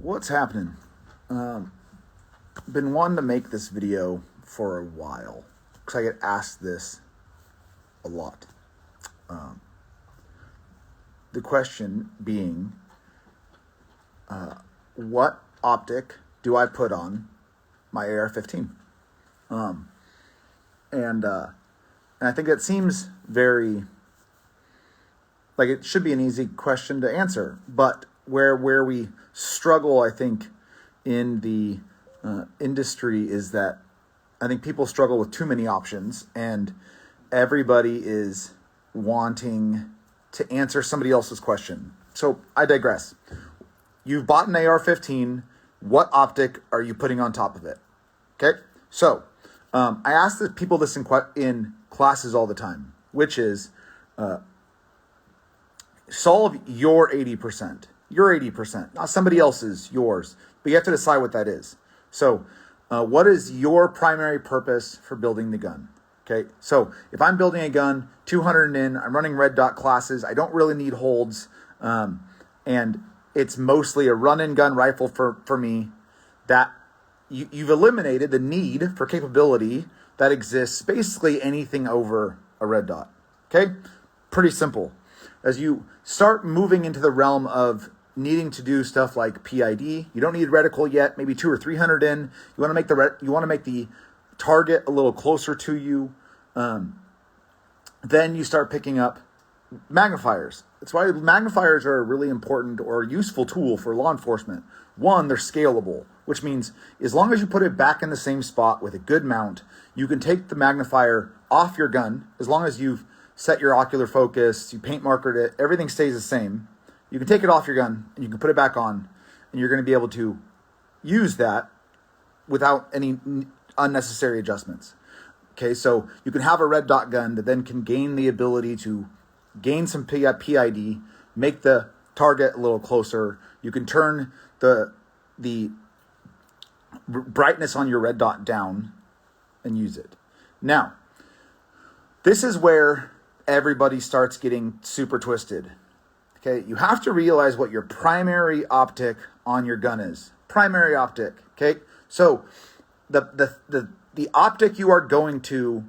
what's happening? Been wanting to make this video for a while because I get asked this a lot. The question being, what optic do I put on my AR-15? And I think it seems very, like it should be an easy question to answer, but where we struggle, I think, in the industry is that I think people struggle with too many options, and everybody is wanting to answer somebody else's question. So I digress. You've bought an AR-15. What optic are you putting on top of it? Okay. So I ask the people this in classes all the time, which is solve your 80%. Your 80%, not somebody else's, yours. But you have to decide what that is. So what is your primary purpose for building the gun? Okay, so if I'm building a gun, 200 in, I'm running red dot classes, I don't really need holds, and it's mostly a run-and-gun rifle for me, that you've eliminated the need for capability that exists basically anything over a red dot. Okay, pretty simple. As you start moving into the realm of needing to do stuff like PID, you don't need reticle yet, maybe 200 or 300 in. You want to make the target a little closer to you. Then you start picking up magnifiers. That's why magnifiers are a really important or useful tool for law enforcement. One, they're scalable, which means as long as you put it back in the same spot with a good mount, you can take the magnifier off your gun. As long as you've set your ocular focus, you paint markered it, everything stays the same. You can take it off your gun and you can put it back on, and you're going to be able to use that without any unnecessary adjustments. Okay, so you can have a red dot gun that then can gain the ability to gain some PID, make the target a little closer. You can turn the brightness on your red dot down and use it. Now, this is where everybody starts getting super twisted. Okay, you have to realize what your primary optic on your gun is. Primary optic. Okay, so the optic you are going to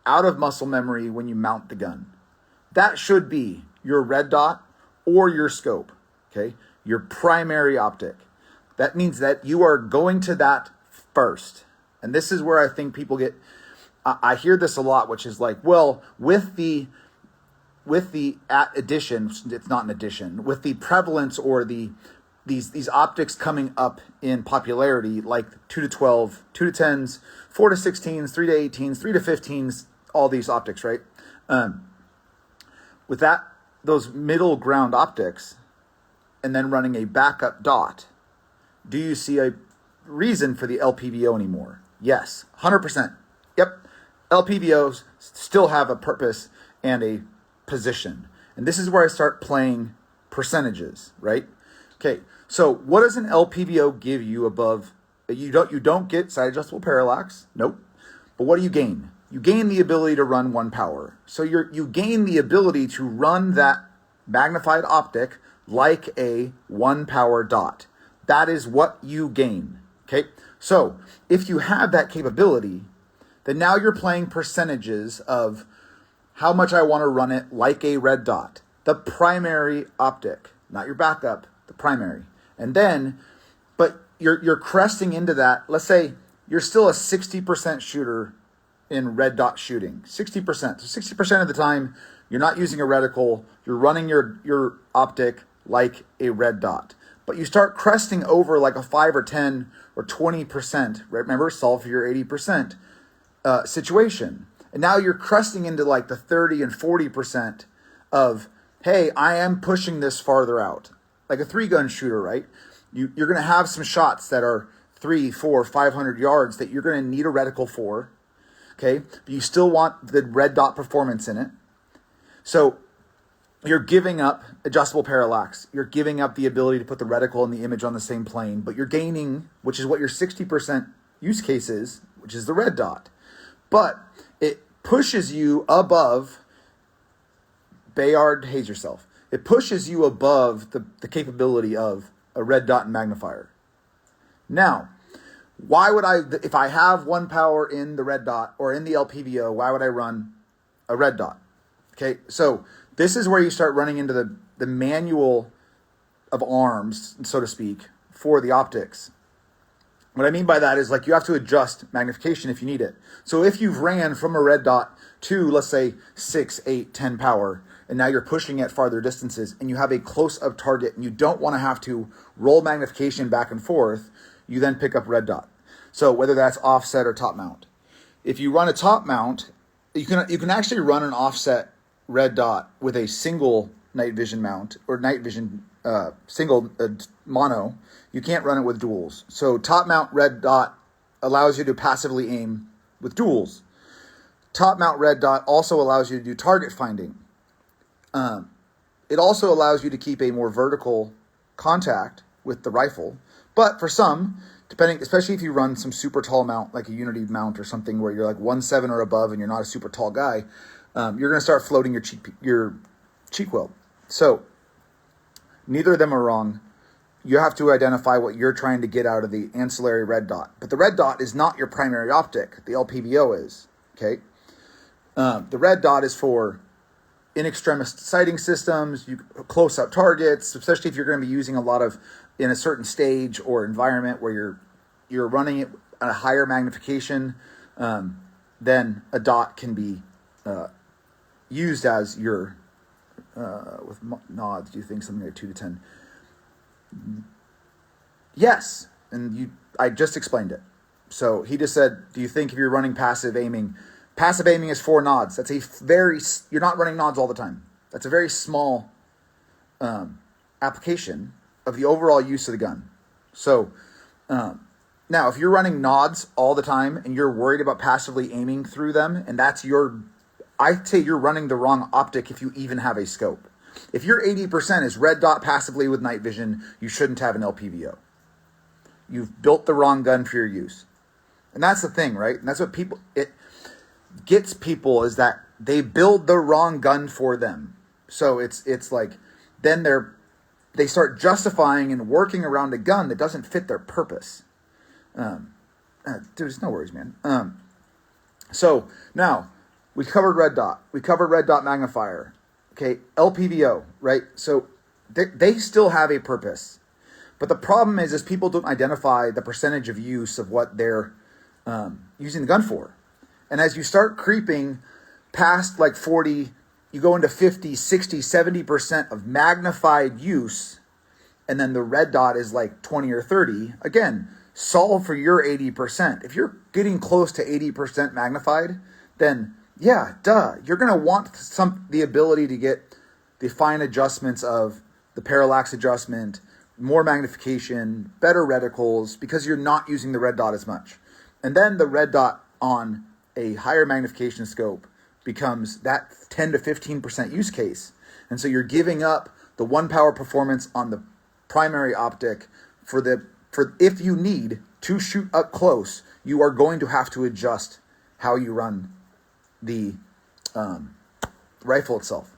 out of muscle memory when you mount the gun, that should be your red dot or your scope. Okay, your primary optic. That means that you are going to that first. And this is where I think people get, I hear this a lot, which is like, well, with the addition, it's not an addition, with the prevalence or these optics coming up in popularity, like 2 to 12, 2 to 10s, 4 to 16s, 3 to 18s, 3 to 15s, all these optics, right? With that, those middle ground optics, and then running a backup dot, do you see a reason for the LPVO anymore? Yes, 100%. Yep, LPVOs still have a purpose and a position. And this is where I start playing percentages, right? Okay, so what does an LPVO give you above? You don't get side adjustable parallax, nope. But what do you gain? You gain the ability to run 1 power. So you gain the ability to run that magnified optic like a 1 power dot. That is what you gain, okay? So if you have that capability, then now you're playing percentages of how much I want to run it like a red dot. The primary optic, not your backup, the primary. And then, but you're cresting into that. Let's say you're still a 60% shooter in red dot shooting. 60%. So 60% of the time, you're not using a reticle. You're running your optic like a red dot. But you start cresting over like a 5 or 10 or 20%. Remember, solve for your 80% situation. And now you're cresting into like the 30 and 40% of, hey, I am pushing this farther out. Like a 3-gun shooter, right? You're going to have some shots that are 300, 400, 500 yards that you're going to need a reticle for. Okay? But you still want the red dot performance in it. So you're giving up adjustable parallax. You're giving up the ability to put the reticle and the image on the same plane, but you're gaining, which is what your 60% use case is, which is the red dot. But it pushes you above, Bayard, haze yourself. It pushes you above the capability of a red dot and magnifier. Now, why would I, if I have 1 power in the red dot or in the LPVO, why would I run a red dot? Okay, so this is where you start running into the manual of arms, so to speak, for the optics. What I mean by that is like you have to adjust magnification if you need it. So if you've ran from a red dot to, let's say, 6, 8, 10 power, and now you're pushing at farther distances, and you have a close-up target, and you don't want to have to roll magnification back and forth, you then pick up red dot. So whether that's offset or top mount. If you run a top mount, you can actually run an offset red dot with a single night vision mount or night vision single mono. You can't run it with duals. So top mount red dot allows you to passively aim with duals. Top mount red dot also allows you to do target finding. It also allows you to keep a more vertical contact with the rifle. But for some, depending, especially if you run some super tall mount, like a Unity mount or something where you're like 1.7 or above and you're not a super tall guy, you're going to start floating your cheek weld. So neither of them are wrong. You have to identify what you're trying to get out of the ancillary red dot. But the red dot is not your primary optic. The LPVO is, okay? The red dot is for in extremis sighting systems, close-up targets, especially if you're going to be using a lot of in a certain stage or environment where you're running it at a higher magnification, then a dot can be used as your with nods. Do you think something like 2 to 10? Yes, and I just explained it. So he just said, do you think if you're running passive aiming is 4 nods. That's you're not running nods all the time. That's a very small application of the overall use of the gun. So now if you're running nods all the time and you're worried about passively aiming through them, and I'd say you're running the wrong optic if you even have a scope. If your 80% is red dot passively with night vision, you shouldn't have an LPVO. You've built the wrong gun for your use. And that's the thing, right? And that's what it gets people, is that they build the wrong gun for them. So it's like, then they start justifying and working around a gun that doesn't fit their purpose. There's no worries, man. So now we covered red dot. We covered red dot magnifier. Okay, LPVO, right? So they still have a purpose. But the problem is people don't identify the percentage of use of what they're using the gun for. And as you start creeping past like 40, you go into 50, 60, 70% of magnified use, and then the red dot is like 20 or 30. Again, solve for your 80%. If you're getting close to 80% magnified, then yeah, you're going to want the ability to get the fine adjustments of the parallax adjustment, more magnification, better reticles, because you're not using the red dot as much. And then the red dot on a higher magnification scope becomes that 10 to 15% use case. And so you're giving up the 1 power performance on the primary optic for if you need to shoot up close, you are going to have to adjust how you run the rifle itself.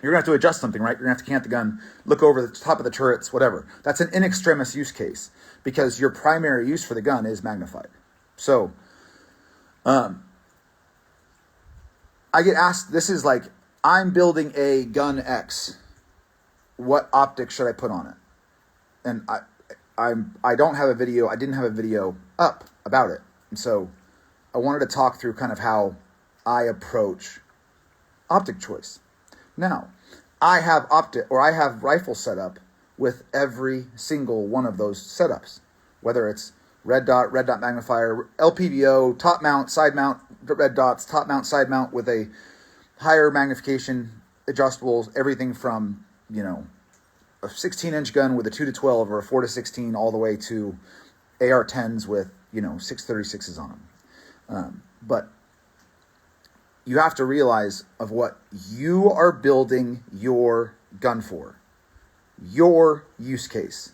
You're going to have to adjust something, right? You're going to have to cant the gun, look over the top of the turrets, whatever. That's an in extremis use case because your primary use for the gun is magnified. So I get asked, this is like, I'm building a gun X. What optic should I put on it? And I don't have a video. I didn't have a video up about it. And so I wanted to talk through kind of how I approach optic choice. Now, I have rifle setup with every single one of those setups, whether it's red dot magnifier, LPVO, top mount, side mount, red dots, top mount, side mount with a higher magnification adjustables, everything from, a 16-inch gun with a 2 to 12 or a 4 to 16 all the way to AR-10s with, 636s on them. But you have to realize of what you are building your gun for, your use case,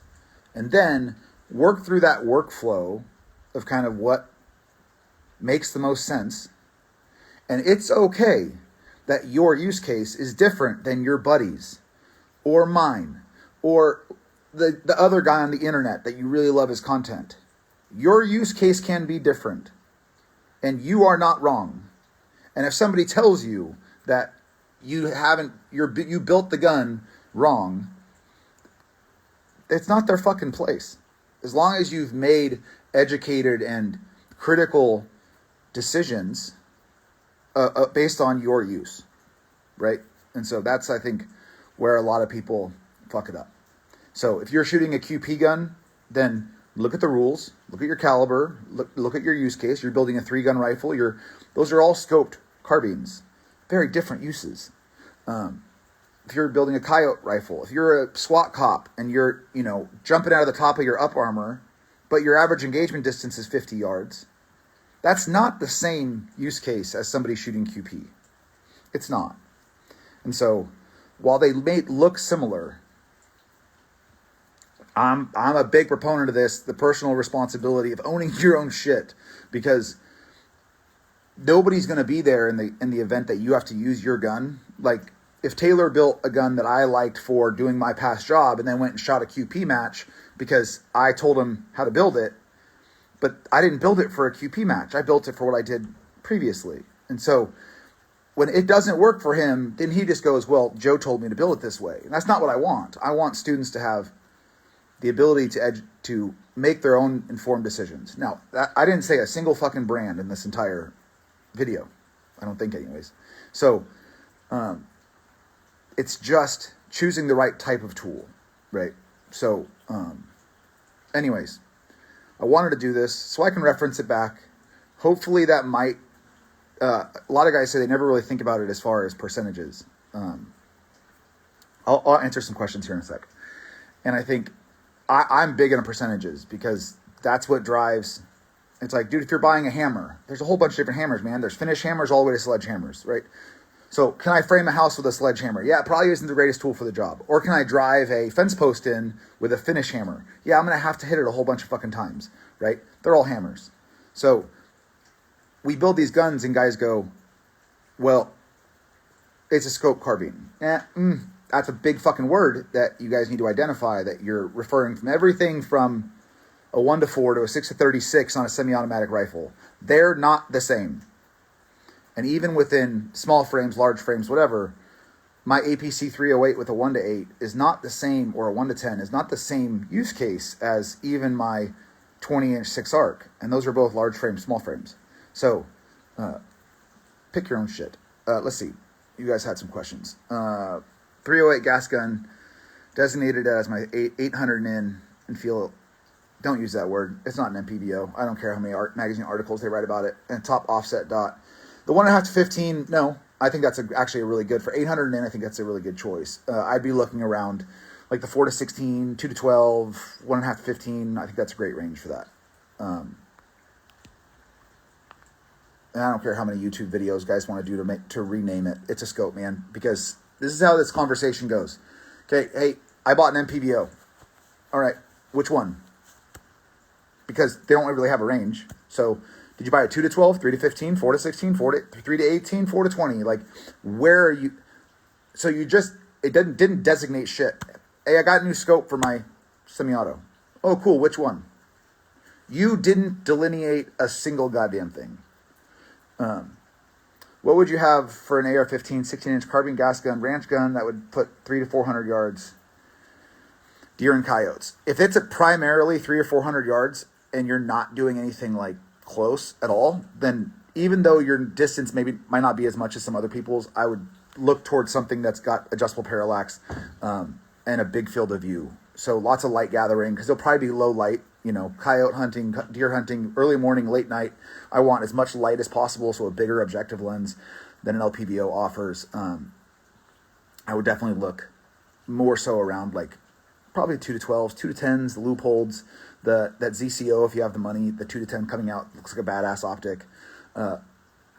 and then work through that workflow of kind of what makes the most sense. And it's okay that your use case is different than your buddy's or mine or the other guy on the internet that you really love his content. Your use case can be different, and you are not wrong. And if somebody tells you that you built the gun wrong, it's not their fucking place. As long as you've made educated and critical decisions based on your use, right? And so that's, I think, where a lot of people fuck it up. So if you're shooting a QP gun, then look at the rules, look at your caliber, look at your use case. You're building a 3-gun rifle. Those are all scoped carbines, very different uses. If you're building a coyote rifle, if you're a SWAT cop and you're, jumping out of the top of your up armor, but your average engagement distance is 50 yards, that's not the same use case as somebody shooting QP. It's not. And so while they may look similar, I'm a big proponent of this, the personal responsibility of owning your own shit, because nobody's going to be there in the event that you have to use your gun. Like, if Taylor built a gun that I liked for doing my past job and then went and shot a QP match because I told him how to build it, but I didn't build it for a QP match. I built it for what I did previously. And so when it doesn't work for him, then he just goes, well, Joe told me to build it this way. And that's not what I want. I want students to have the ability to make their own informed decisions. Now, I didn't say a single fucking brand in this entire video. I don't think anyways. So it's just choosing the right type of tool, right? So anyways, I wanted to do this so I can reference it back. Hopefully that might, a lot of guys say they never really think about it as far as percentages. I'll answer some questions here in a sec. And I think I'm big on percentages because that's what drives. It's like, dude, if you're buying a hammer, there's a whole bunch of different hammers, man. There's finish hammers all the way to sledgehammers, right? So can I frame a house with a sledgehammer? Yeah, it probably isn't the greatest tool for the job. Or can I drive a fence post in with a finish hammer? Yeah, I'm going to have to hit it a whole bunch of fucking times, right? They're all hammers. So we build these guns and guys go, well, it's a scope carbine. That's a big fucking word that you guys need to identify, that you're referring from everything from a 1-4 to a 6-36 on a semi-automatic rifle. They're not the same. And even within small frames, large frames, whatever, my APC 308 with a 1-8 is not the same, or a 1-10 is not the same use case as even my 20-inch 6-arc. And those are both large frames, small frames. So pick your own shit. Let's see. You guys had some questions. 308 gas gun, designated as my 800 in and feel. Don't use that word. It's not an LPVO. I don't care how many magazine articles they write about it. And top offset dot. The 1.5 to 15, no. I think that's actually a really good, for 800 in, I think that's a really good choice. I'd be looking around like the 4 to 16, 2 to 12, 1.5 to 15. I think that's a great range for that. And I don't care how many YouTube videos guys want to do to rename it. It's a scope, man, because this is how this conversation goes. Okay, hey, I bought an LPVO. All right, which one? Because they don't really have a range. So did you buy a 2 to 12, 3 to 15, 4 to 16, 3 to 18, 4 to 20? Like, where are you? So you just, it didn't designate shit. Hey, I got a new scope for my semi-auto. Oh, cool, which one? You didn't delineate a single goddamn thing. What would you have for an AR-15 16-inch carbine gas gun, ranch gun that would put 300 to 400 yards? Deer and coyotes. If it's primarily 300 or 400 yards and you're not doing anything like close at all, then even though your distance might not be as much as some other people's, I would look towards something that's got adjustable parallax and a big field of view. So lots of light gathering, because it'll probably be low light. Coyote hunting, deer hunting, early morning, late night. I want as much light as possible, so a bigger objective lens than an LPVO offers. I would definitely look more so around like probably 2 to 12s, 2 to 10s, the Leopolds, that ZCO if you have the money, the 2 to 10 coming out looks like a badass optic.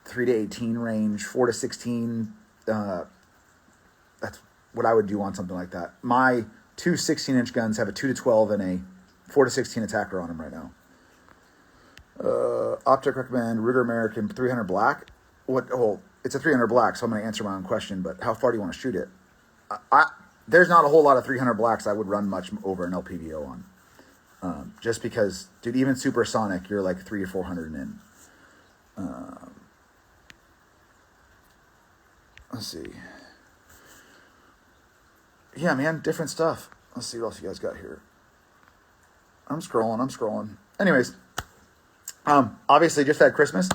3 to 18 range, 4 to 16. That's what I would do on something like that. My two 16-inch guns have a 2 to 12 and a 4 to 16 attacker on them right now. Optic recommend Ruger American 300 black. What? Well, it's a 300 black, so I'm going to answer my own question. But how far do you want to shoot it? there's not a whole lot of 300 blacks I would run much over an LPVO on. Just because, dude, even supersonic, you're like 300 or 400 in. Let's see. Yeah, man, different stuff. Let's see what else you guys got here. I'm scrolling. Anyways, obviously just had Christmas.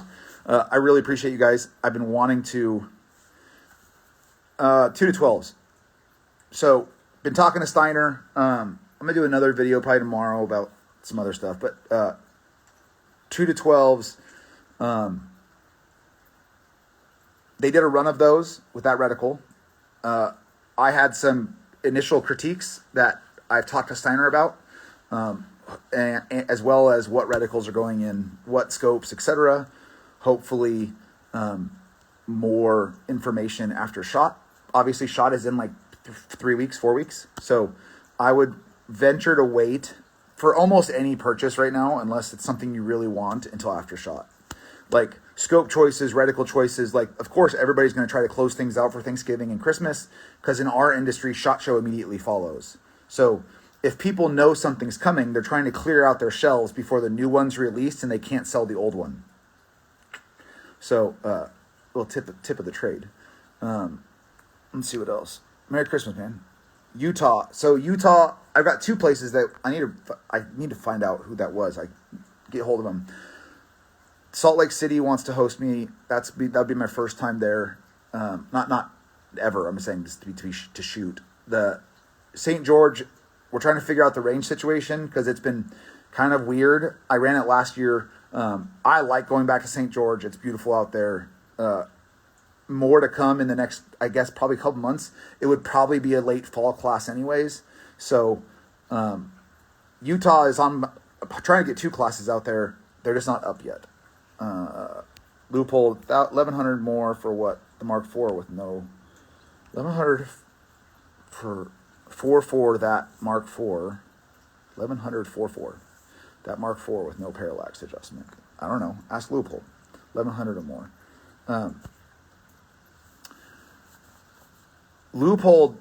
I really appreciate you guys. I've been wanting to 2 to 12s. So, been talking to Steiner. I'm going to do another video probably tomorrow about some other stuff. But 2 to 12s, they did a run of those with that reticle. I had some initial critiques that I've talked to Steiner about, and as well as what reticles are going in, what scopes, etc. Hopefully, more information after shot. Obviously, shot is in like 3 weeks, 4 weeks. So I would venture to wait for almost any purchase right now, unless it's something you really want, until after shot. Like scope choices, reticle choices, like of course everybody's going to try to close things out for Thanksgiving and Christmas, because in our industry, SHOT Show immediately follows. So if people know something's coming, they're trying to clear out their shelves before the new one's released and they can't sell the old one. So, little tip of the trade. Let's see what else. Merry Christmas, man. Utah. So Utah, I've got 2 places that I need to find out who that was. I get hold of them. Salt Lake City wants to host me. That'd be my first time there. Not ever. I'm saying just to shoot. The St. George, we're trying to figure out the range situation because it's been kind of weird. I ran it last year. I like going back to St. George. It's beautiful out there. More to come in the next, I guess, probably a couple months. It would probably be a late fall class anyways. So Utah is on. I'm trying to get 2 classes out there. They're just not up yet. Loophole 1,100 more for what? The Mark IV with no 1,100 for 4.4 that Mark IV. 1,100 4.4 that Mark IV with no parallax adjustment. I don't know. Ask Loophole. 1,100 or more. Loophole.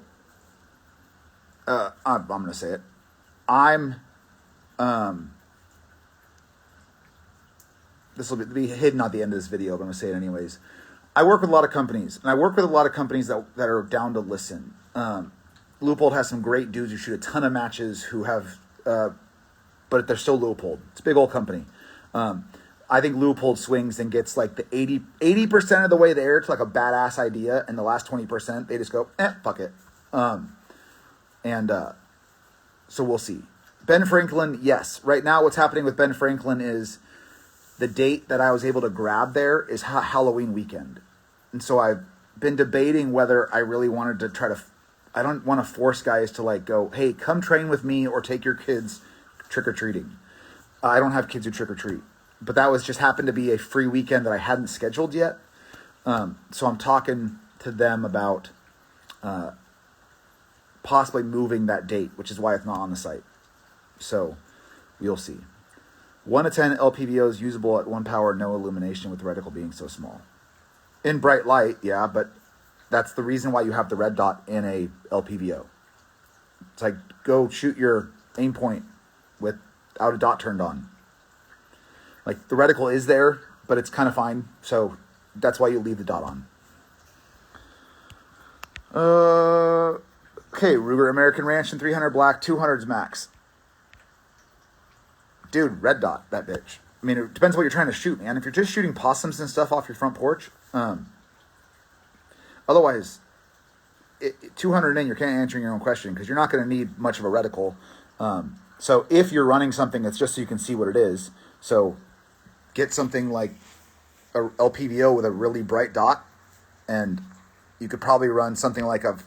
I'm going to say it. This will be hidden at the end of this video, but I'm going to say it anyways. I work with a lot of companies, and I work with a lot of companies that are down to listen. Loophole has some great dudes who shoot a ton of matches who have, but they're still Loophole. It's a big old company. I think Loophole swings and gets like the 80% of the way there to like a badass idea, and the last 20%, they just go, fuck it. So we'll see. Ben Franklin, yes. Right now what's happening with Ben Franklin is the date that I was able to grab there is Halloween weekend. And so I've been debating whether I really wanted to try to, I don't want to force guys to like go, hey, come train with me or take your kids trick-or-treating. I don't have kids who trick-or-treat. But that was just happened to be a free weekend that I hadn't scheduled yet. So I'm talking to them about possibly moving that date, which is why it's not on the site. So we'll see. 1 to 10 LPVOs usable at 1 power, no illumination with the reticle being so small. In bright light, yeah, but that's the reason why you have the red dot in a LPVO. It's like, go shoot your aim point without a dot turned on. Like, the reticle is there, but it's kind of fine, so that's why you leave the dot on. Okay, Ruger American Ranch and 300 black, 200s max. Dude, red dot, that bitch. I mean, it depends what you're trying to shoot, man. If you're just shooting possums and stuff off your front porch, otherwise, 200 in, you're kind of answering your own question because you're not going to need much of a reticle. So if you're running something, it's just so you can see what it is. So get something like a LPVO with a really bright dot, and you could probably run something like a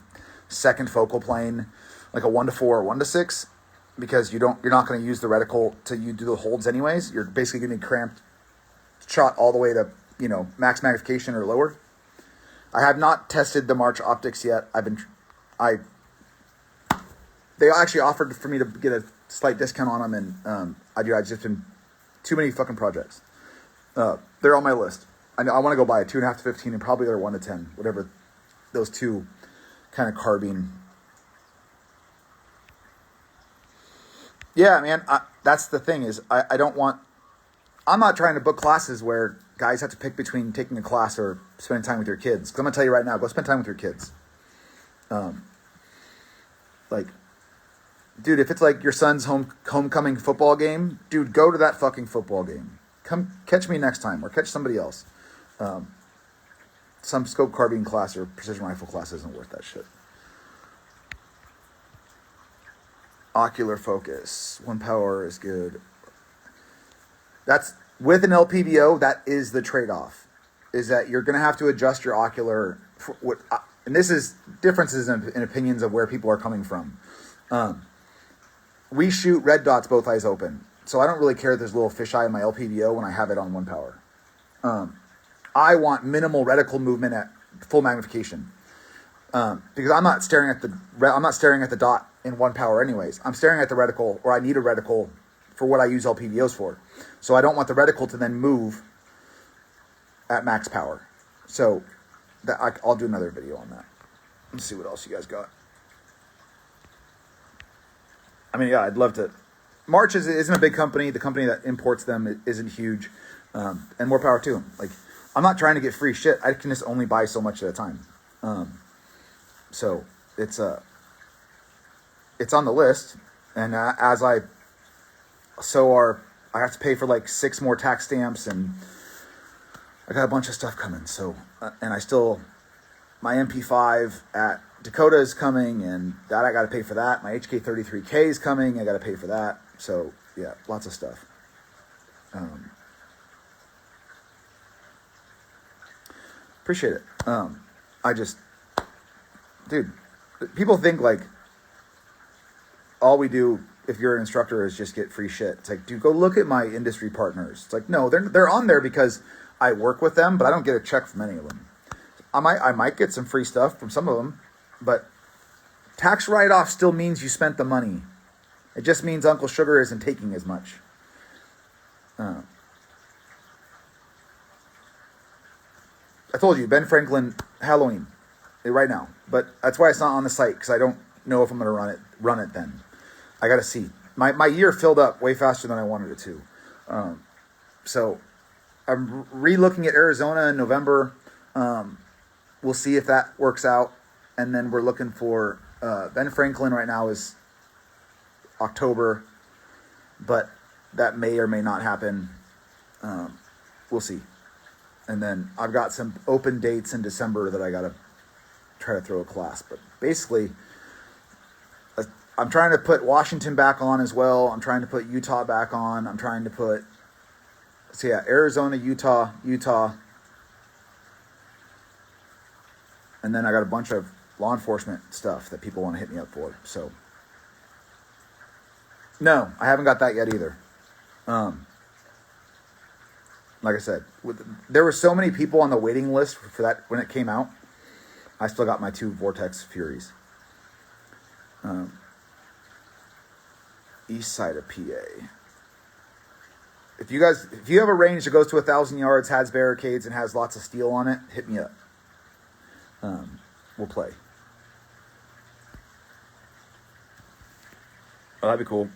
second focal plane, like a 1 to 4 or 1 to 6. Because you're not going to use the reticle to you do the holds anyways. You're basically going to be cramped shot all the way to, max magnification or lower. I have not tested the March optics yet. They actually offered for me to get a slight discount on them, and I've just been too many fucking projects. They're on my list. I want to go buy a 2.5 to 15 and probably they're 1 to 10, whatever those two kind of carbine Yeah, man. That's the thing is I don't want. I'm not trying to book classes where guys have to pick between taking a class or spending time with your kids. Because I'm gonna tell you right now, go spend time with your kids. Like, dude, if it's like your son's homecoming football game, dude, go to that fucking football game. Come catch me next time, or catch somebody else. Some scope carbine class or precision rifle class isn't worth that shit. Ocular focus, 1 power is good. That's with an LPVO. That is the trade-off. Is that you're going to have to adjust your ocular. And this is differences in opinions of where people are coming from. We shoot red dots both eyes open, so I don't really care if there's a little fisheye in my LPVO when I have it on 1 power. I want minimal reticle movement at full magnification, because I'm not staring at the dot in 1 power anyways. I'm staring at the reticle, or I need a reticle for what I use LPVOs for. So I don't want the reticle to then move at max power. So I'll do another video on that. Let's see what else you guys got. I mean, yeah, I'd love to. March isn't a big company. The company that imports them isn't huge, and more power to them. Like, I'm not trying to get free shit. I can just only buy so much at a time. So it's on the list, and I have to pay for like 6 more tax stamps, and I got a bunch of stuff coming. So and my MP5 at Dakota is coming, and that I got to pay for that. My HK33K is coming. I got to pay for that. So yeah, lots of stuff. Appreciate it. Dude, people think like all we do if you're an instructor is just get free shit. It's like, dude, go look at my industry partners. It's like, no, they're on there because I work with them, but I don't get a check from any of them. I might get some free stuff from some of them, but tax write-off still means you spent the money. It just means Uncle Sugar isn't taking as much. I told you, Ben Franklin, Halloween, right now. But that's why it's not on the site, because I don't know if I'm going to run it then. I got to see. My year filled up way faster than I wanted it to. So I'm re-looking at Arizona in November. We'll see if that works out. And then we're looking for Ben Franklin right now is October, but that may or may not happen. We'll see. And then I've got some open dates in December that I got to try to throw a class. But basically, I'm trying to put Washington back on as well. I'm trying to put Utah back on. I'm trying to put, Arizona, Utah. And then I got a bunch of law enforcement stuff that people want to hit me up for. So, no, I haven't got that yet either. Like I said, there were so many people on the waiting list for that when it came out. I still got my 2 Vortex Furies. East side of PA. If you have a range that goes to 1,000 yards, has barricades, and has lots of steel on it, hit me up. We'll play. Oh, that'd be cool.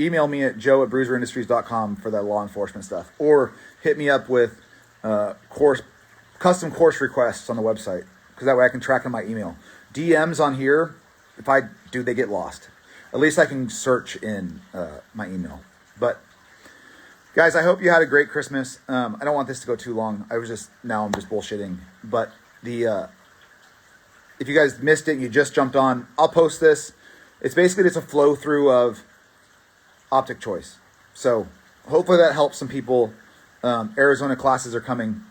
Email me at joe@bruiserindustries.com for that law enforcement stuff. Or hit me up with custom course requests on the website, because that way I can track in my email. DMs on here, if I do, they get lost. At least I can search in my email. But, guys, I hope you had a great Christmas. I don't want this to go too long. I'm just bullshitting. But if you guys missed it and you just jumped on, I'll post this. It's basically just a flow through of Optic choice. So hopefully that helps some people. Arizona classes are coming.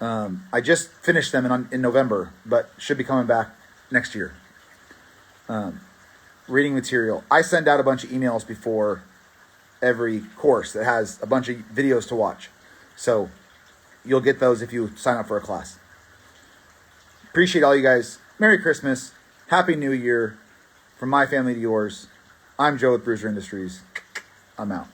I just finished them in November, but should be coming back next year. Reading material. I send out a bunch of emails before every course that has a bunch of videos to watch. So you'll get those if you sign up for a class. Appreciate all you guys. Merry Christmas. Happy New Year. From my family to yours, I'm Joe with Bruiser Industries. I'm out.